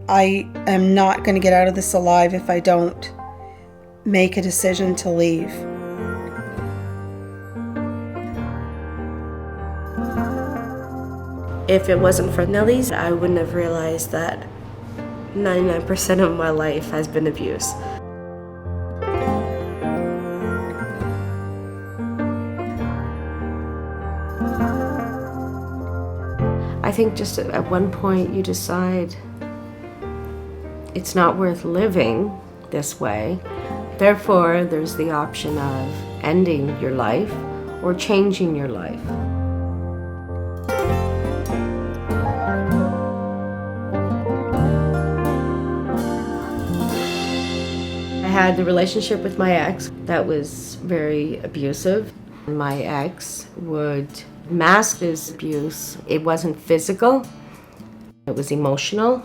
I am not going to get out of this alive if I don't make a decision to leave. If it wasn't for Nellie's, I wouldn't have realized that 99% of my life has been abuse. I think just at one point you decide it's not worth living this way. Therefore, there's the option of ending your life or changing your life. I had the relationship with my ex that was very abusive. My ex would mask his abuse. It wasn't physical, it was emotional,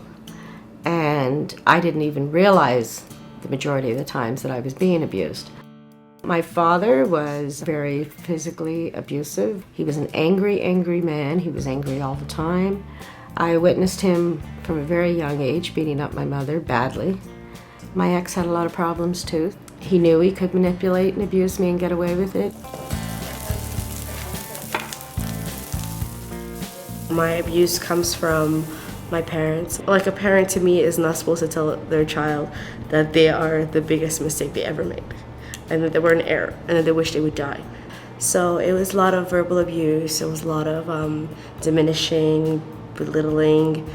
and I didn't even realize the majority of the times that I was being abused. My father was very physically abusive. He was an angry, angry man. He was angry all the time. I witnessed him from a very young age beating up my mother badly. My ex had a lot of problems too. He knew he could manipulate and abuse me and get away with it. My abuse comes from my parents. Like, a parent to me is not supposed to tell their child that they are the biggest mistake they ever made, and that they were an error, and that they wish they would die. So it was a lot of verbal abuse. It was a lot of diminishing, belittling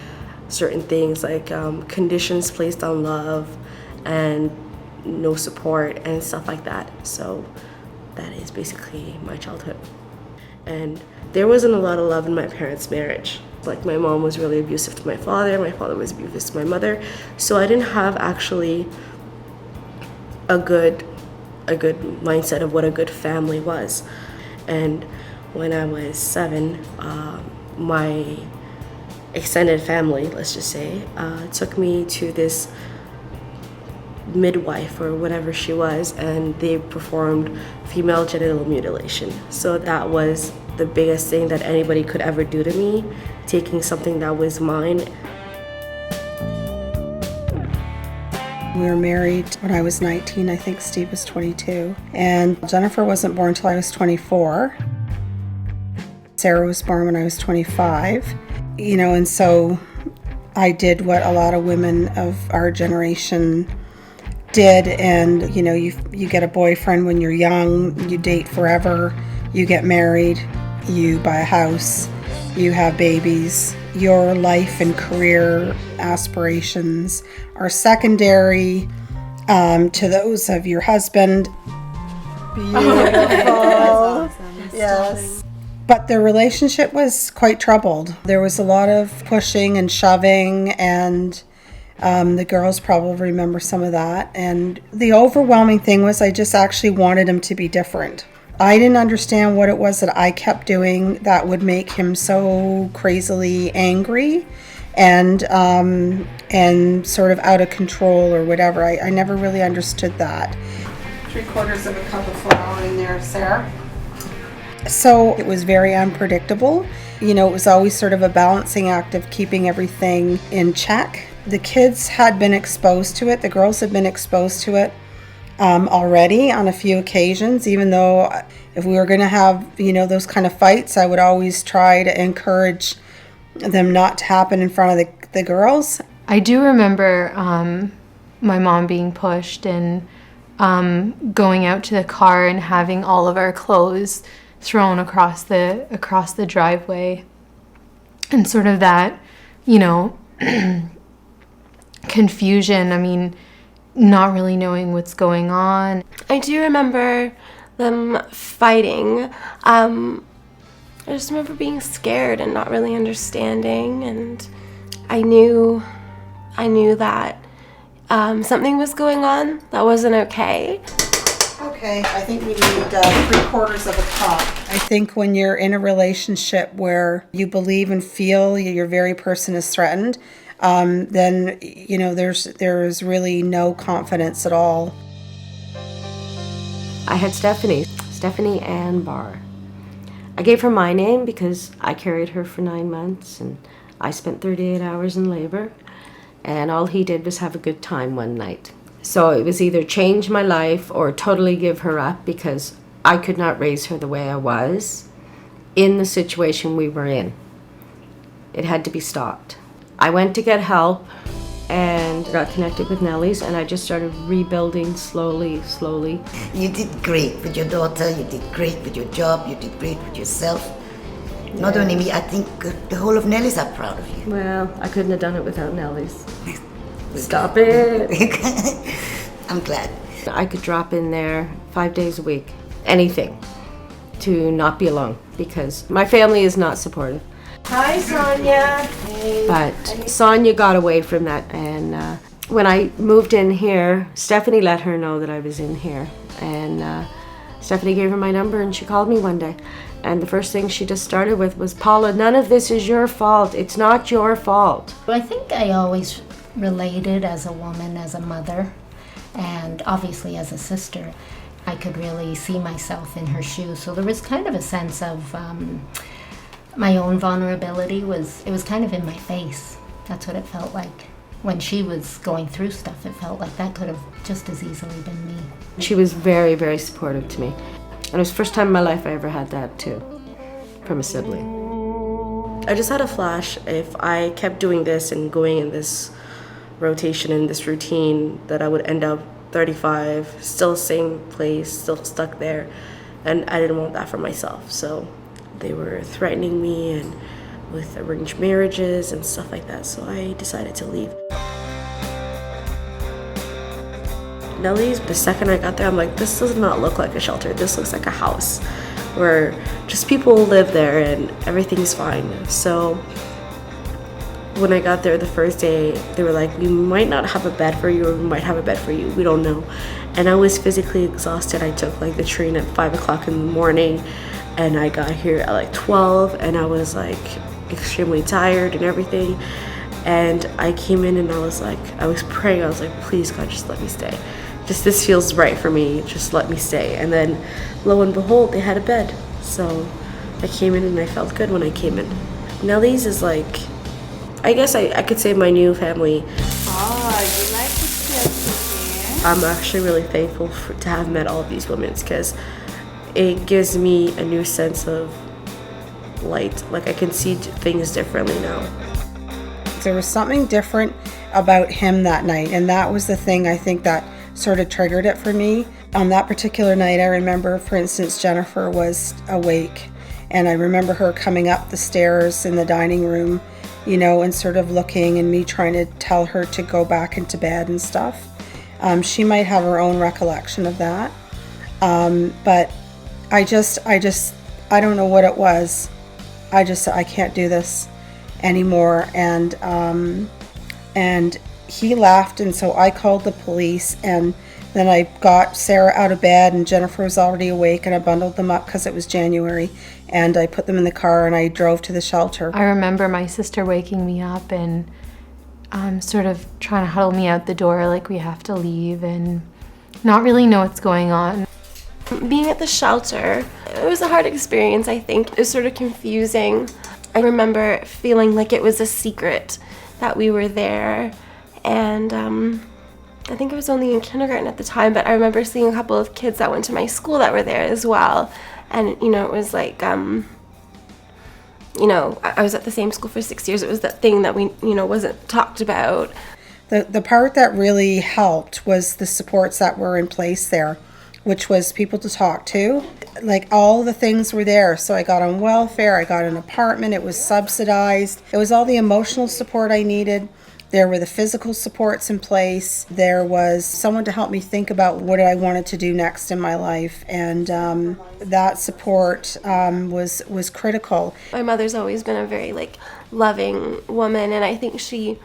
certain things, like conditions placed on love and no support and stuff like that. So that is basically my childhood. And there wasn't a lot of love in my parents' marriage. Like, my mom was really abusive to my father was abusive to my mother. So I didn't have actually a good mindset of what a good family was. And when I was 7, my extended family, let's just say, took me to this midwife or whatever she was, and they performed female genital mutilation. So that was the biggest thing that anybody could ever do to me, taking something that was mine. We were married when I was 19. I think Steve was 22. And Jennifer wasn't born until I was 24. Sarah was born when I was 25. And so I did what a lot of women of our generation did. And, you get a boyfriend when you're young, you date forever, you get married, you buy a house, you have babies. Your life and career aspirations are secondary to those of your husband. Beautiful. Awesome. Yes. But their relationship was quite troubled. There was a lot of pushing and shoving, and the girls probably remember some of that. And the overwhelming thing was I just actually wanted him to be different. I didn't understand what it was that I kept doing that would make him so crazily angry and sort of out of control or whatever. I never really understood that. 3/4 of a cup of flour in there, Sarah. So it was very unpredictable. It was always sort of a balancing act of keeping everything in check. The kids had been exposed to it. The girls had been exposed to it already on a few occasions, even though if we were going to have, those kind of fights, I would always try to encourage them not to happen in front of the girls. I do remember my mom being pushed and going out to the car and having all of our clothes thrown across the driveway, and sort of that, confusion. Not really knowing what's going on. I do remember them fighting. I just remember being scared and not really understanding, and I knew that something was going on that wasn't okay. Okay, I think we need 3/4 of a cup. I think when you're in a relationship where you believe and feel your very person is threatened, then there's really no confidence at all. I had Stephanie and Barr. I gave her my name because I carried her for 9 months and I spent 38 hours in labor. and all he did was have a good time one night. So it was either change my life or totally give her up, because I could not raise her the way I was in the situation we were in. It had to be stopped. I went to get help and got connected with Nellie's, and I just started rebuilding slowly. You did great with your daughter, you did great with your job, you did great with yourself. Not only me, I think the whole of Nellie's are proud of you. Well, I couldn't have done it without Nellie's. Stop it. I'm glad. I could drop in there 5 days a week, anything, to not be alone, because my family is not supportive. Hi, Sonia. But Sonia got away from that, and when I moved in here, Stephanie let her know that I was in here, and Stephanie gave her my number, and she called me one day, and the first thing she just started with was, Paula, none of this is your fault. It's not your fault. I think I always related as a woman, as a mother, and obviously as a sister. I could really see myself in her shoes, so there was kind of a sense of my own vulnerability. It was kind of in my face. That's what it felt like. When she was going through stuff, it felt like that could have just as easily been me. She was very, very supportive to me. And it was the first time in my life I ever had that too, from a sibling. I just had a flash. If I kept doing this and going in this rotation, in this routine, that I would end up 35, still same place, still stuck there. And I didn't want that for myself. So they were threatening me and with arranged marriages and stuff like that. So I decided to leave. Nellie's, the second I got there, I'm like, this does not look like a shelter. This looks like a house where just people live there and everything's fine. So when I got there the first day, they were like, we might not have a bed for you, or we might have a bed for you. We don't know. And I was physically exhausted. I took like the train at 5 o'clock in the morning, and I got here at like 12, and I was like extremely tired and everything. And I came in and I was praying. I was like, please God, just let me stay. Just, this feels right for me. Just let me stay. And then lo and behold, they had a bed. So I came in and I felt good when I came in. Nellie's is like, I guess I could say my new family. Oh, you like the skills here? I'm actually really thankful to have met all of these women, because it gives me a new sense of light. Like, I can see things differently now. There was something different about him that night, and that was the thing I think that sort of triggered it for me. On that particular night, I remember, for instance, Jennifer was awake, and I remember her coming up the stairs in the dining room, you know, and sort of looking, and me trying to tell her to go back into bed and stuff. She might have her own recollection of that, but I don't know what it was. I can't do this anymore, and he left, and so I called the police, and then I got Sarah out of bed, and Jennifer was already awake, and I bundled them up because it was January, and I put them in the car and I drove to the shelter. I remember my sister waking me up and sort of trying to huddle me out the door like we have to leave and not really know what's going on. Being at the shelter, it was a hard experience, I think. It was sort of confusing. I remember feeling like it was a secret that we were there, and I think I was only in kindergarten at the time, but I remember seeing a couple of kids that went to my school that were there as well. And, you know, it was like, you know, I was at the same school for 6 years. It was that thing that we, you know, wasn't talked about. The part that really helped was the supports that were in place there, which was people to talk to. Like, all the things were there. So I got on welfare, I got an apartment, it was subsidized. It was all the emotional support I needed. There were the physical supports in place. There was someone to help me think about what I wanted to do next in my life. And that support was critical. My mother's always been a very, like, loving woman, and I think she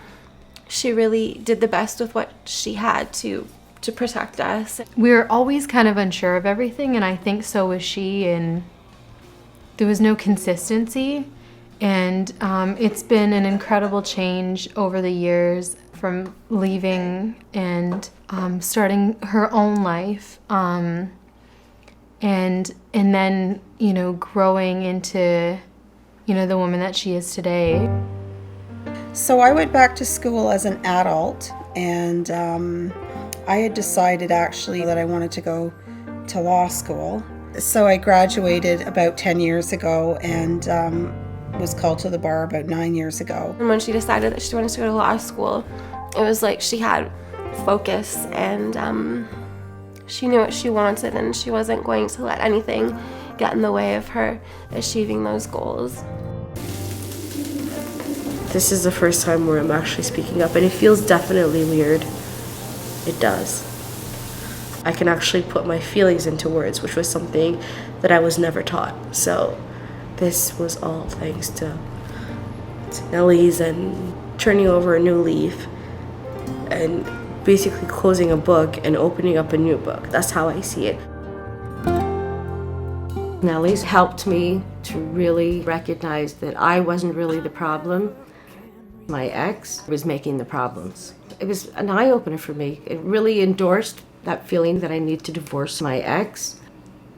really did the best with what she had to protect us. We were always kind of unsure of everything, and I think so was she, and there was no consistency. And it's been an incredible change over the years, from leaving and starting her own life, and then, you know, growing into, you know, the woman that she is today. So I went back to school as an adult, and I had decided actually that I wanted to go to law school. So I graduated about 10 years ago and was called to the bar about 9 years ago. And when she decided that she wanted to go to law school, it was like she had focus and she knew what she wanted, and she wasn't going to let anything get in the way of her achieving those goals. This is the first time where I'm actually speaking up, and it feels definitely weird. It does. I can actually put my feelings into words, which was something that I was never taught. So this was all thanks to Nellie's and turning over a new leaf and basically closing a book and opening up a new book. That's how I see it. Nellie's helped me to really recognize that I wasn't really the problem. My ex was making the problems. It was an eye-opener for me. It really endorsed that feeling that I need to divorce my ex.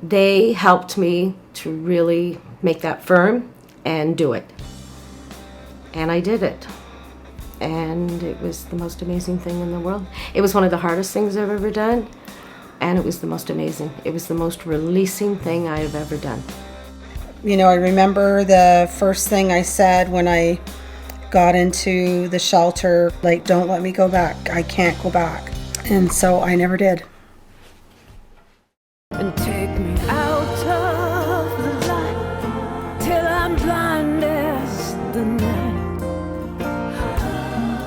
They helped me to really make that firm and do it. And I did it. And it was the most amazing thing in the world. It was one of the hardest things I've ever done, and it was the most amazing. It was the most releasing thing I have ever done. You know, I remember the first thing I said when I got into the shelter, like, don't let me go back. I can't go back. And so I never did. And take me out of the light till I'm blind as the night.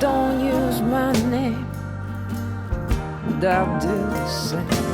Don't use my name, and I'll do the same.